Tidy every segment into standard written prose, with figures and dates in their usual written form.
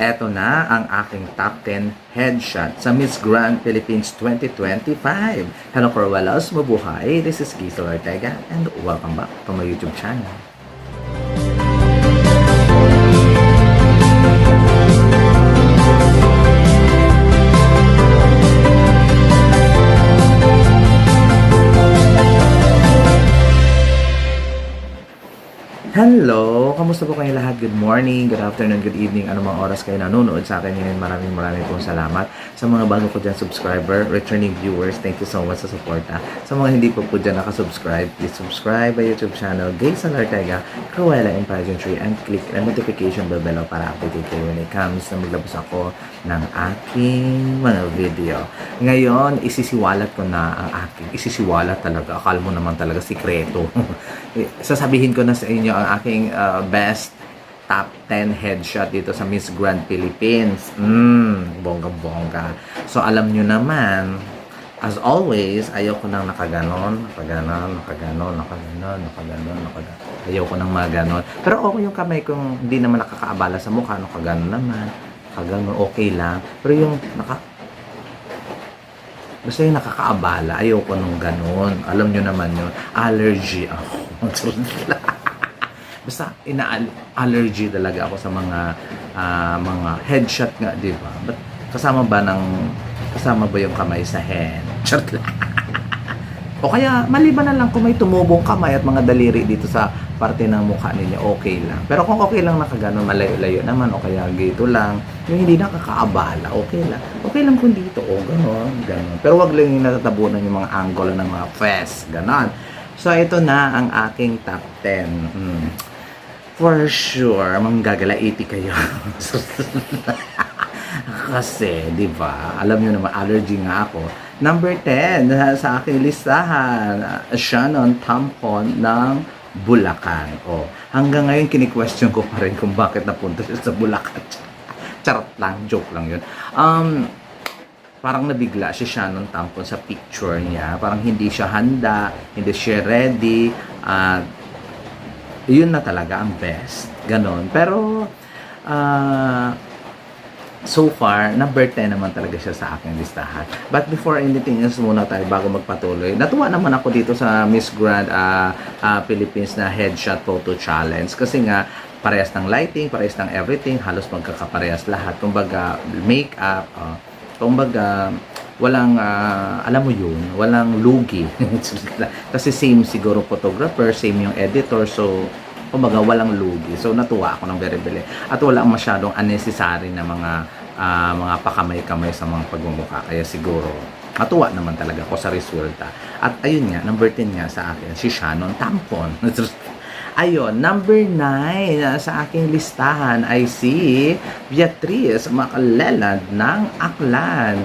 Eto na ang aking top 10 headshot sa Miss Grand Philippines 2025. Hello Corwalas, mabuhay! This is Gisel Ortega and welcome back to my YouTube channel. Hello! Kamusta po kayo lahat? Good morning, good afternoon, good evening, anumang oras kayo nanonood sa akin ngayon. Maraming pong salamat sa mga bago ko dyan subscriber, returning viewers. Thank you so much sa suporta. Sa mga hindi po dyan nakasubscribe, please subscribe my YouTube channel, Gisel Ortega, Cruella in Pageantry, and click the notification bell below para update kayo when it comes na maglabas ako ng aking mga video. Ngayon, isisiwalat ko na ang aking, isisiwalat talaga, akala mo naman talaga sikreto. Sasabihin ko na sa inyo ang aking best top 10 headshot dito sa Miss Grand Philippines. Bongga-bongga. So, alam nyo naman, as always, ayoko nang nakaganon. Ayoko nang maganon. Pero okay yung kamay kung hindi naman nakakaabala sa mukha. Nakaganon naman. Nakaganon, okay lang. Pero yung basta yung nakakaabala, ayoko nung ganon. Alam nyo naman yun, allergy ako. Basta ina-allergy talaga ako sa mga headshot nga, di ba? But kasama ba yung kamay sa hand? Chart lang. O kaya maliban na lang kung may tumubong kamay at mga daliri dito sa parte ng mukha ninyo, okay lang. Pero kung okay lang nakaganon, malayo-layo naman, o kaya dito lang, yung hindi nakakaabala, okay lang. Okay lang kung dito, ganon. Pero wag lang yung natatabunan yung mga angle ng mga face, ganon. So, ito na ang aking top 10. For sure, manggagalaiti kayo. Kasi, di ba, alam nyo naman, allergy nga ako. Number 10 sa aking listahan, Shannon Tampon ng Bulacan. Hanggang ngayon, kini-question ko pa rin kung bakit napunta siya sa Bulacan. Charot lang, joke lang yun. Parang nabigla si Shannon Tampon sa picture niya. Parang hindi siya handa, hindi siya ready. Yun na talaga ang best. Ganon. Pero, so far, number 10 naman talaga siya sa aking listahan. But before anything else muna tayo, bago magpatuloy, natuwa naman ako dito sa Miss Grand Philippines na Headshot Photo Challenge. Kasi nga, parehas ng lighting, parehas ng everything, halos magkakaparehas lahat. Kumbaga, makeup, kumbaga, walang, alam mo yun, walang lugi. Kasi same siguro photographer, same yung editor, so, kumbaga, walang lugi. So, natuwa ako ng very. At walang masyadong unnecessary na mga pakamay-kamay sa mga pagmumukha. Kaya siguro, natuwa naman talaga ako sa resulta. At ayun nga, number 10 nga sa akin, si Shannon Tampon. Ayun, number 9 sa aking listahan ay si Beatrice Macaleland ng Aklan.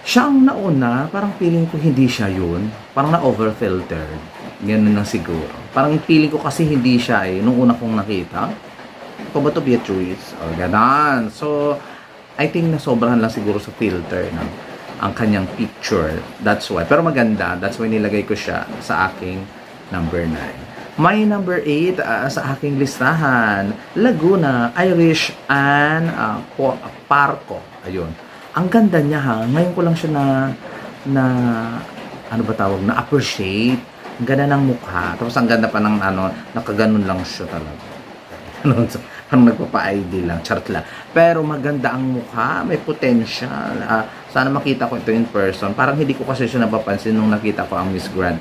Siyang nauna, parang feeling ko hindi siya yun. Parang na-overfiltered. Ganun lang siguro. Parang feeling ko kasi hindi siya nung una kong nakita. Kung ba ito Beatrice? Ganon. So, I think na sobrahan lang siguro sa filter ang kanyang picture. That's why. Pero maganda. That's why nilagay ko siya sa aking number 9. My number 8 sa aking listahan, Laguna, Irish and Parco. Ayun. Ang ganda niya ha. Ngayon ko lang siya ano ba tawag, na-appreciate. Ang ganda ng mukha. Tapos ang ganda pa ng nakaganon lang siya talaga. Parang nagpapa-ID lang, charot lang. Pero maganda ang mukha, may potential. Sana makita ko ito in person. Parang hindi ko kasi siya napapansin nung nakita ko ang Miss Grand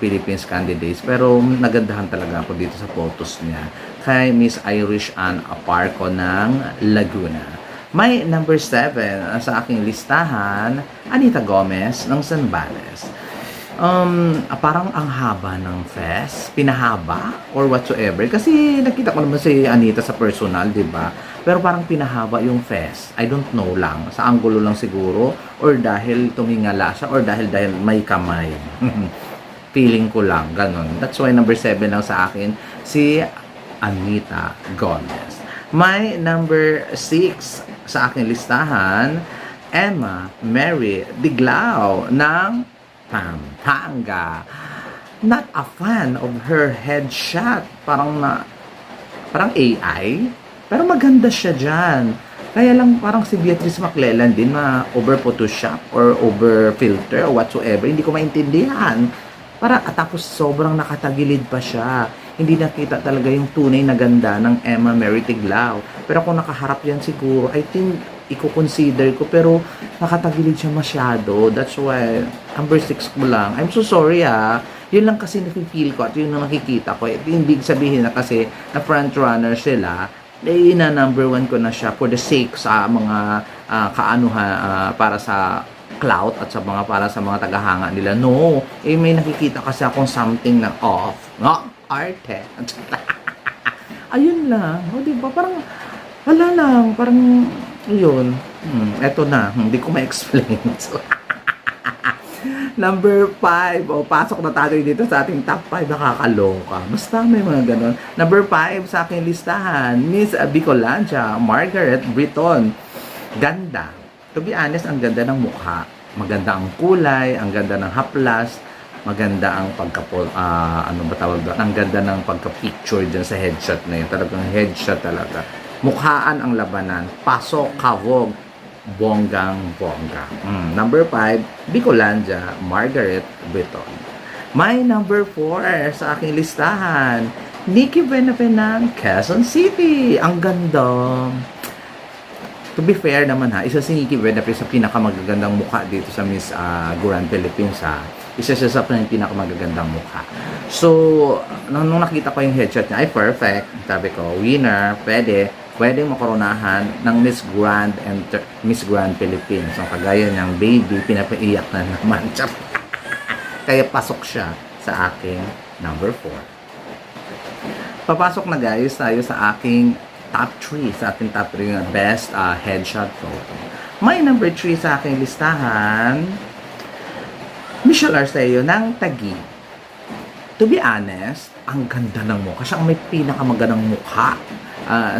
Philippines candidates. Pero nagandahan talaga ako dito sa photos niya. Kay Miss Irish Ann Aparco ng Laguna. May number 7 sa aking listahan, Anita Gomez ng Zambales. Parang ang haba ng face, pinahaba or whatsoever. Kasi nakita ko naman si Anita sa personal, di ba? Pero parang pinahaba yung face. I don't know lang. Sa anggulo lang siguro or dahil tumingala siya or dahil may kamay. Feeling ko lang, ganun. That's why number 7 lang sa akin, si Anita Gomez. My number 6 sa aking listahan, Emma Mary Diglao ng Pampanga. Not a fan of her headshot. Parang AI. Pero maganda siya dyan. Kaya lang parang si Beatrice Maclellan din na over photoshop or over filter or whatsoever. Hindi ko maintindihan. Tapos sobrang nakatagilid pa siya. Hindi nakita talaga yung tunay na ganda ng Emma Mary Tiglao. Pero kung nakaharap yan siguro, I think i-consider ko. Pero nakatagilid siya masyado. That's why, number 6 ko lang. I'm so sorry Yun lang kasi nakikil ko at yun ang nakikita ko. Hindi sabihin na kasi na front runner sila, na number 1 ko na siya for the sake sa mga para sa clout at para sa mga tagahanga nila. No, may nakikita kasi akong something na off. No, arte. Ayun lang. O, diba? Parang, wala lang. Parang, yun. Eto na. Hindi ko ma-explain. So, number 5. Pasok na tayo dito sa ating top 5. Nakakaloka. Basta may mga ganon. Number 5 sa aking listahan, Miss Bicolandia, Margaret Britton. Ganda. To be honest, ang ganda ng mukha. Maganda ang kulay, ang ganda ng haplas, maganda ang ang ganda ng pagka-picture dyan sa headshot na yun. Talagang headshot talaga. Mukhaan ang labanan. Pasok, kavog, bonggang-bongga. Number 5, Bicolandia, Margaret Britton. My number 4 sa aking listahan, Nikki Benapenang, Quezon City. Ang ganda. To be fair naman isa si Nikki Benapen sa pinakamagagandang mukha dito sa Miss Grand Philippines Isa siya sa pinakamagagandang mukha. So, nung nakita ko yung headshot niya, ay perfect. Sabi ko, winner, pwedeng makoronahan ng Miss Grand Philippines. So, kagaya niyang baby, pinapaiyak na naman. Kaya pasok siya sa aking number 4. Papasok na guys tayo sa aking top 3. Sa ating top 3 na best headshot photo. My number 3 sa aking listahan, Michelle Arceo ng Taguig. To be honest, ang ganda ng mukha. Siya ang may pinakamagandang mukha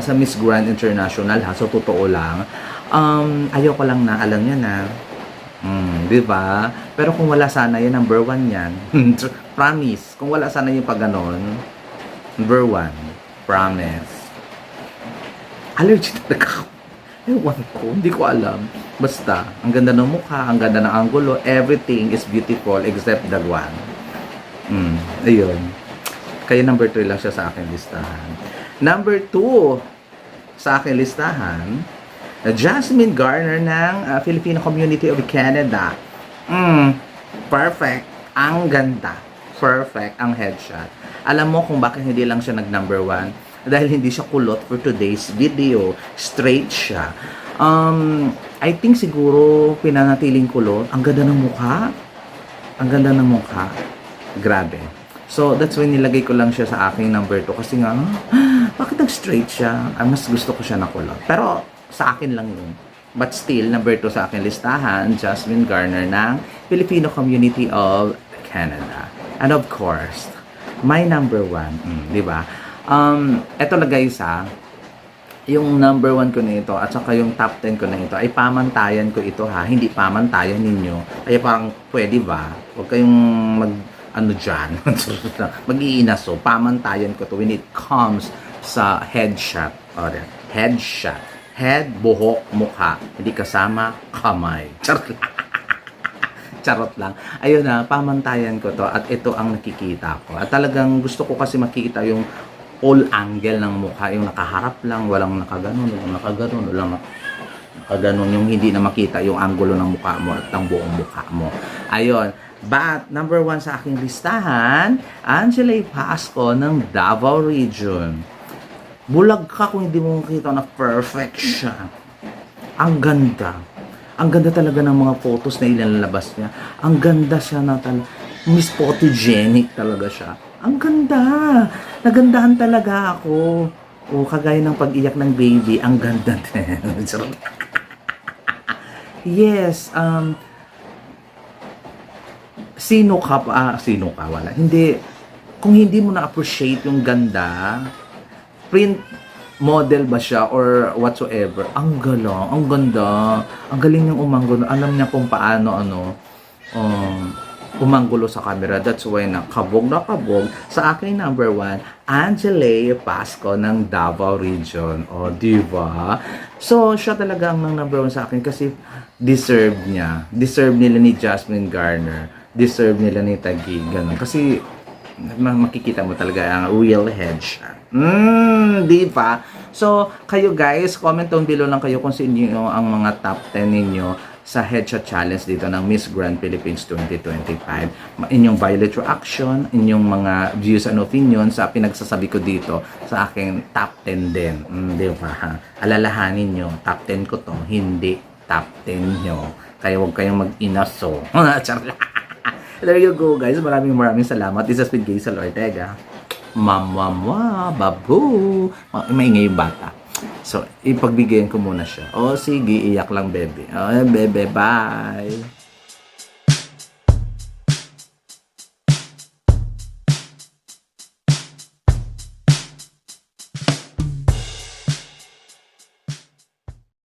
sa Miss Grand International So, totoo lang. Ayoko lang na, alam niya na. Di ba? Pero kung wala sana yan, number 1 yan. Promise. Kung wala sana yung pag ganon, number 1. Promise. Allergy talaga ako. Ewan ko, hindi ko alam. Basta, ang ganda ng mukha, ang ganda ng angulo, everything is beautiful except that one. Ayun. Kaya number 3 lang siya sa aking listahan. Number 2 sa aking listahan, Jasmine Garner ng Filipino Community of Canada. Perfect. Ang ganda. Perfect ang headshot. Alam mo kung bakit hindi lang siya nag-number 1? Dahil hindi siya kulot for today's video. Straight siya. I think siguro pinanatiling kulot. Ang ganda ng mukha. Ang ganda ng mukha. Grabe. So, that's when nilagay ko lang siya sa aking number 2. Kasi nga, bakit nag-straight siya? Mas gusto ko siya na kulot. Pero, sa akin lang yun. But still, number 2 sa aking listahan, Jasmine Garner ng Filipino Community of Canada. And of course, my number 1. Di ba? Eto na guys yung number 1 ko na ito at saka yung top 10 ko na ito ay pamantayan ko ito hindi pamantayan ninyo. Kaya parang pwede ba? Huwag kayong dyan, mag-iinaso. Pamantayan ko to when it comes sa headshot. Headshot. Head, buhok, mukha. Hindi kasama, kamay. Charot lang. Ayun pamantayan ko to at ito ang nakikita ko. At talagang gusto ko kasi makikita yung all angle ng mukha, yung nakaharap lang, walang nakaganon, walang nakaganon, yung hindi na makita yung angulo ng mukha mo at ang buong mukha mo. Ayun. But, number 1 sa aking listahan, Angela Pasco ng Davao Region. Bulag ka kung hindi mo makita na perfect siya. Ang ganda. Ang ganda talaga ng mga photos na ilalabas niya. Ang ganda siya na Miss Photogenic talaga siya. Ang ganda. Nagandahan talaga ako. Kagaya ng pag-iyak ng baby, ang ganda din. Yes, sino ka? Wala. Hindi, kung hindi mo na-appreciate yung ganda, print model ba siya or whatsoever, ang galang, ang ganda, ang galing niyang umanggo, alam niya kung paano, umanggulo sa camera. That's why na kabog sa aking number 1, Angele Pasco ng Davao Region. O, diba? So, siya talaga ang number 1 sa akin kasi deserve niya. Deserve nila ni Jasmine Garner. Deserve nila ni Taguig. Ganun. Kasi, makikita mo talaga ang real headshot. Di ba? So, kayo guys, comment down below lang kayo kung sa inyo ang mga top 10 ninyo sa headshot challenge dito ng Miss Grand Philippines 2025. Inyong violet reaction, inyong mga views and opinion sa pinagsasabi ko dito sa aking top 10 din. Di ba? Alalahanin nyo, top 10 ko to, hindi top 10 nyo. Kaya huwag kayong mag-inaso. There you go guys. Maraming salamat. This has been Gaisel Ortega. Mamamwa, babu. Maingay yung bata. So, ipagbigyan ko muna siya. O, sige, iyak lang, bebe. O, bebe, bye.